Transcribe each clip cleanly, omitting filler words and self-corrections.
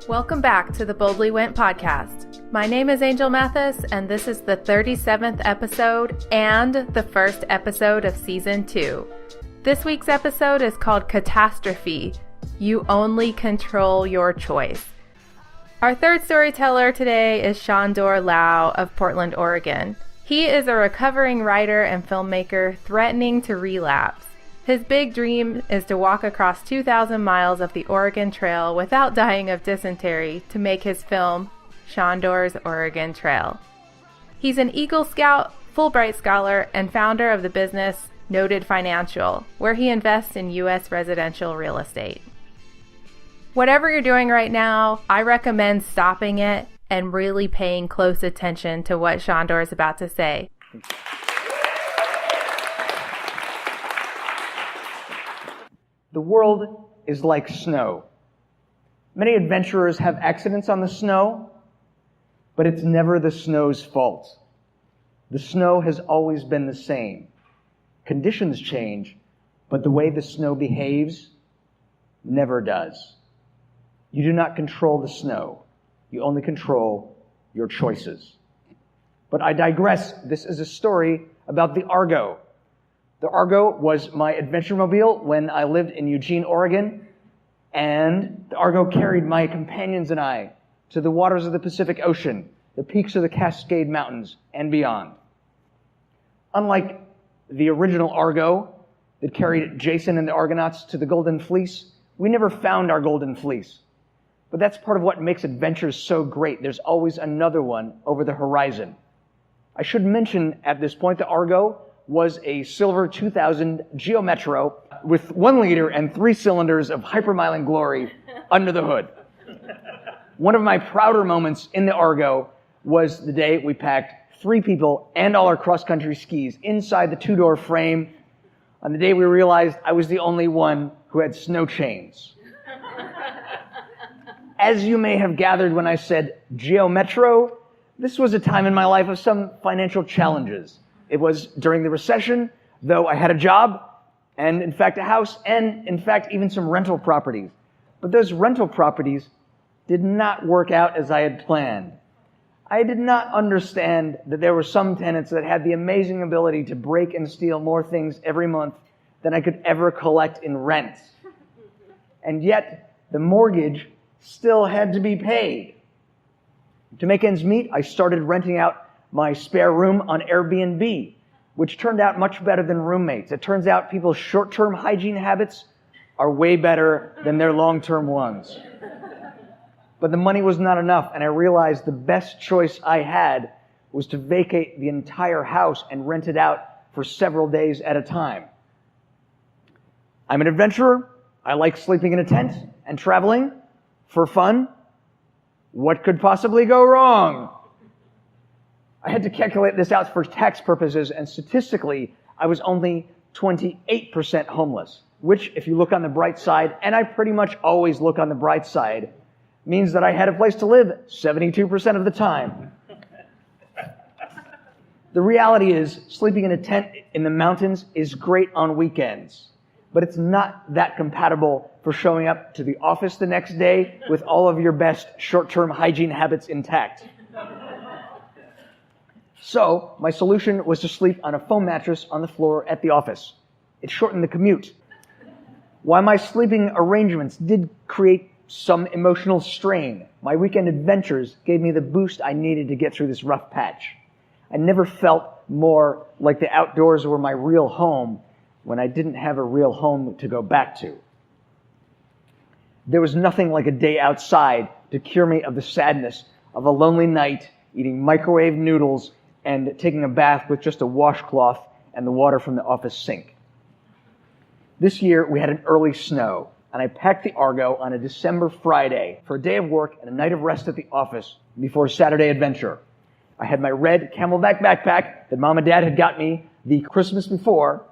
Welcome back to the Boldly Went podcast. My name is Angel Mathis, and this is the 37th episode and the first episode of Season 2. This week's episode is called Catastrophe. You only control your choice. Our third storyteller today is Sándor Lau of Portland, Oregon. He is a recovering writer and filmmaker threatening to relapse. His big dream is to walk across 2,000 miles of the Oregon Trail without dying of dysentery to make his film, Sándor's Oregon Trail. He's an Eagle Scout, Fulbright Scholar, and founder of the business Noted Financial, where he invests in U.S. residential real estate. Whatever you're doing right now, I recommend stopping it and really paying close attention to what Sándor is about to say. The world is like snow. Many adventurers have accidents on the snow, but it's never the snow's fault. The snow has always been the same. Conditions change, but the way the snow behaves never does. You do not control the snow. You only control your choices. But I digress. This is a story about the Argo. The Argo was my adventure mobile when I lived in Eugene, Oregon, and the Argo carried my companions and I to the waters of the Pacific Ocean, the peaks of the Cascade Mountains, and beyond. Unlike the original Argo that carried Jason and the Argonauts to the Golden Fleece, we never found our Golden Fleece. But that's part of what makes adventures so great. There's always another one over the horizon. I should mention at this point the Argo was a silver 2000 Geo Metro with 1 liter and 3 cylinders of hypermiling glory under the hood. One of my prouder moments in the Argo was the day we packed 3 people and all our cross-country skis inside the 2-door frame on the day we realized I was the only one who had snow chains. As you may have gathered when I said Geo Metro, this was a time in my life of some financial challenges. It was during the recession, though I had a job, and in fact a house, and in fact even some rental properties. But those rental properties did not work out as I had planned. I did not understand that there were some tenants that had the amazing ability to break and steal more things every month than I could ever collect in rent. And yet, the mortgage still had to be paid. To make ends meet, I started renting out my spare room on Airbnb, which turned out much better than roommates. It turns out people's short-term hygiene habits are way better than their long-term ones. But the money was not enough, and I realized the best choice I had was to vacate the entire house and rent it out for several days at a time. I'm an adventurer. I like sleeping in a tent and traveling for fun. What could possibly go wrong? I had to calculate this out for tax purposes, and statistically, I was only 28% homeless, which, if you look on the bright side, and I pretty much always look on the bright side, means that I had a place to live 72% of the time. The reality is, sleeping in a tent in the mountains is great on weekends, but it's not that compatible for showing up to the office the next day with all of your best short-term hygiene habits intact. So, my solution was to sleep on a foam mattress on the floor at the office. It shortened the commute. While my sleeping arrangements did create some emotional strain, my weekend adventures gave me the boost I needed to get through this rough patch. I never felt more like the outdoors were my real home when I didn't have a real home to go back to. There was nothing like a day outside to cure me of the sadness of a lonely night eating microwave noodles and taking a bath with just a washcloth and the water from the office sink. This year, we had an early snow, and I packed the Argo on a December Friday for a day of work and a night of rest at the office before a Saturday adventure. I had my red Camelback backpack that Mom and Dad had got me the Christmas before,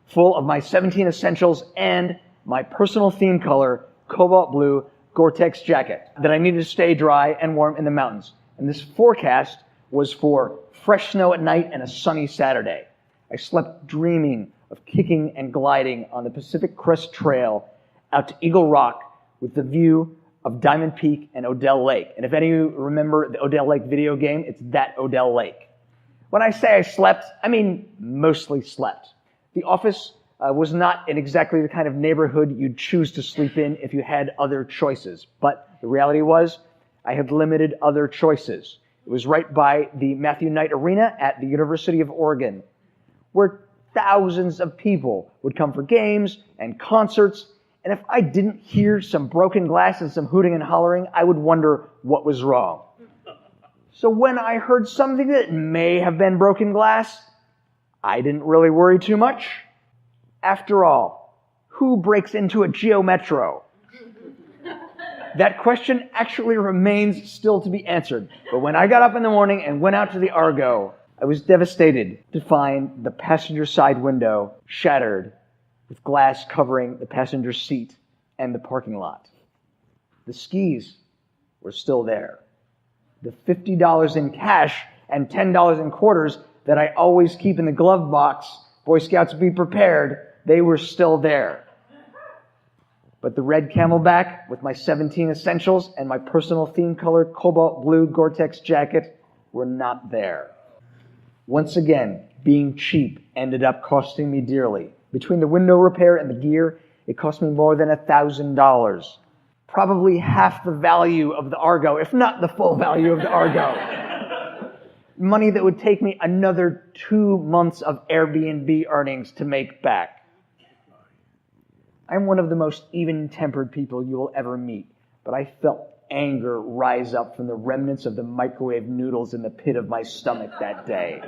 full of my 17 essentials and my personal theme color, cobalt blue Gore-Tex jacket that I needed to stay dry and warm in the mountains. And this forecast was for fresh snow at night and a sunny Saturday. I slept dreaming of kicking and gliding on the Pacific Crest Trail out to Eagle Rock with the view of Diamond Peak and Odell Lake. And if any of you remember the Odell Lake video game, it's that Odell Lake. When I say I slept, I mean mostly slept. The office was not in exactly the kind of neighborhood you'd choose to sleep in if you had other choices. But the reality was, I had limited other choices. It was right by the Matthew Knight Arena at the University of Oregon, where thousands of people would come for games and concerts. And if I didn't hear some broken glass and some hooting and hollering, I would wonder what was wrong. So when I heard something that may have been broken glass, I didn't really worry too much. After all, who breaks into a Geo Metro? That question actually remains still to be answered. But when I got up in the morning and went out to the Argo, I was devastated to find the passenger side window shattered with glass covering the passenger seat and the parking lot. The skis were still there. The $50 in cash and $10 in quarters that I always keep in the glove box, Boy Scouts be prepared, they were still there. But the red Camelback with my 17 essentials and my personal theme color cobalt blue Gore-Tex jacket were not there. Once again, being cheap ended up costing me dearly. Between the window repair and the gear, it cost me more than $1,000. Probably half the value of the Argo, if not the full value of the Argo. Money that would take me another 2 months of Airbnb earnings to make back. I'm one of the most even-tempered people you will ever meet, but I felt anger rise up from the remnants of the microwave noodles in the pit of my stomach that day.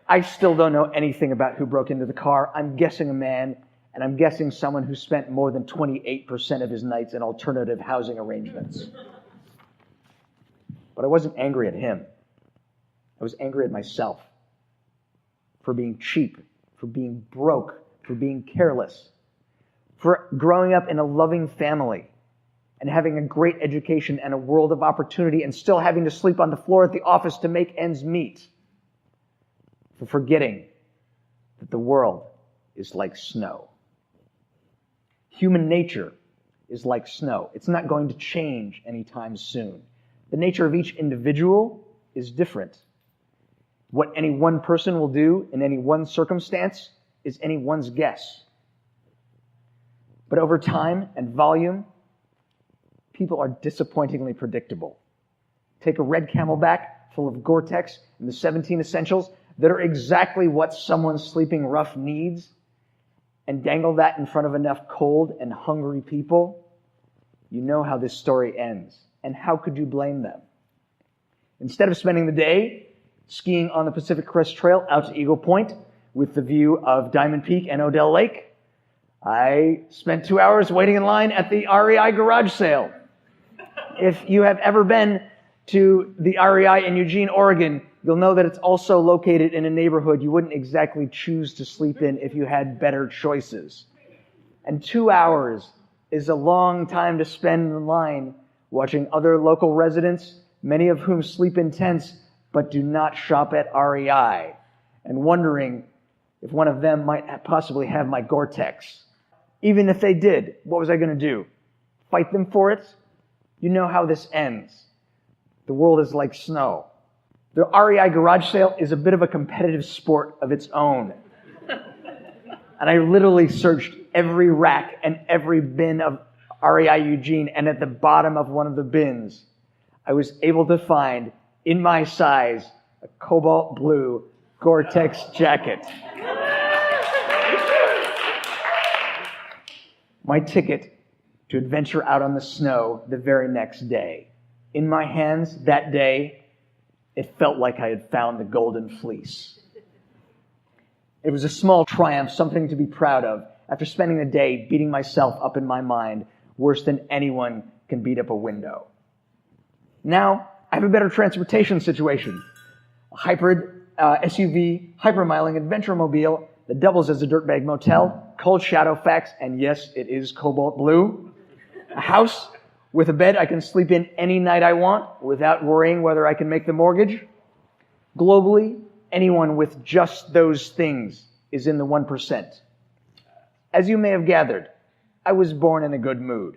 I still don't know anything about who broke into the car. I'm guessing a man, and I'm guessing someone who spent more than 28% of his nights in alternative housing arrangements. But I wasn't angry at him. I was angry at myself for being cheap, for being broke, for being careless, for growing up in a loving family and having a great education and a world of opportunity and still having to sleep on the floor at the office to make ends meet, for forgetting that the world is like snow. Human nature is like snow. It's not going to change anytime soon. The nature of each individual is different. What any one person will do in any one circumstance is anyone's guess. But over time and volume, people are disappointingly predictable. Take a red Camelback full of Gore-Tex and the 17 essentials that are exactly what someone sleeping rough needs, and dangle that in front of enough cold and hungry people, you know how this story ends. And how could you blame them? Instead of spending the day skiing on the Pacific Crest Trail out to Eagle Point with the view of Diamond Peak and Odell Lake, I spent 2 hours waiting in line at the REI garage sale. If you have ever been to the REI in Eugene, Oregon, you'll know that it's also located in a neighborhood you wouldn't exactly choose to sleep in if you had better choices. And 2 hours is a long time to spend in line watching other local residents, many of whom sleep in tents but do not shop at REI, and wondering if one of them might possibly have my Gore-Tex. Even if they did, what was I going to do? Fight them for it? You know how this ends. The world is like snow. The REI garage sale is a bit of a competitive sport of its own. And I literally searched every rack and every bin of REI Eugene, and at the bottom of one of the bins, I was able to find, in my size, a cobalt blue Gore-Tex jacket. My ticket to adventure out on the snow the very next day. In my hands that day, it felt like I had found the golden fleece. It was a small triumph, something to be proud of, after spending the day beating myself up in my mind worse than anyone can beat up a window. Now, I have a better transportation situation. A hybrid SUV, hypermiling adventure mobile that doubles as a dirtbag motel, cold shadow facts, and yes, it is cobalt blue. A house with a bed I can sleep in any night I want without worrying whether I can make the mortgage. Globally, anyone with just those things is in the 1%. As you may have gathered, I was born in a good mood.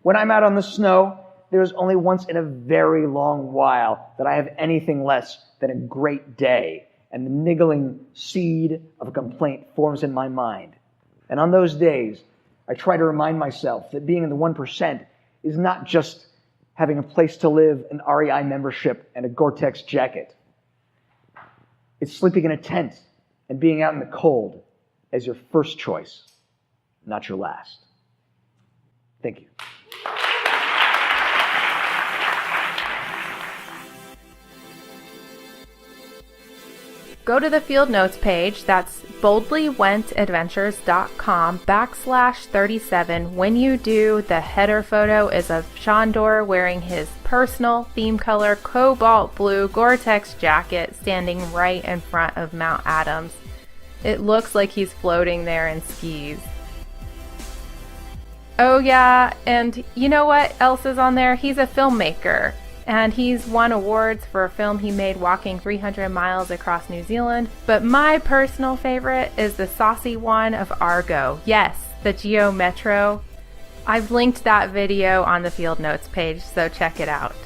When I'm out on the snow, there's only once in a very long while that I have anything less than a great day, and the niggling seed of a complaint forms in my mind. And on those days, I try to remind myself that being in the 1% is not just having a place to live, an REI membership, and a Gore-Tex jacket. It's sleeping in a tent and being out in the cold as your first choice, not your last. Thank you. Go to the field notes page, that's boldlywentadventures.com/37. When you do, the header photo is of Sándor wearing his personal theme color cobalt blue Gore-Tex jacket standing right in front of Mount Adams. It looks like he's floating there in skis. Oh yeah, and you know what else is on there? He's a filmmaker. And he's won awards for a film he made walking 300 miles across New Zealand. But my personal favorite is the saucy one of Argo. Yes, the Geo Metro. I've linked that video on the field notes page, so check it out.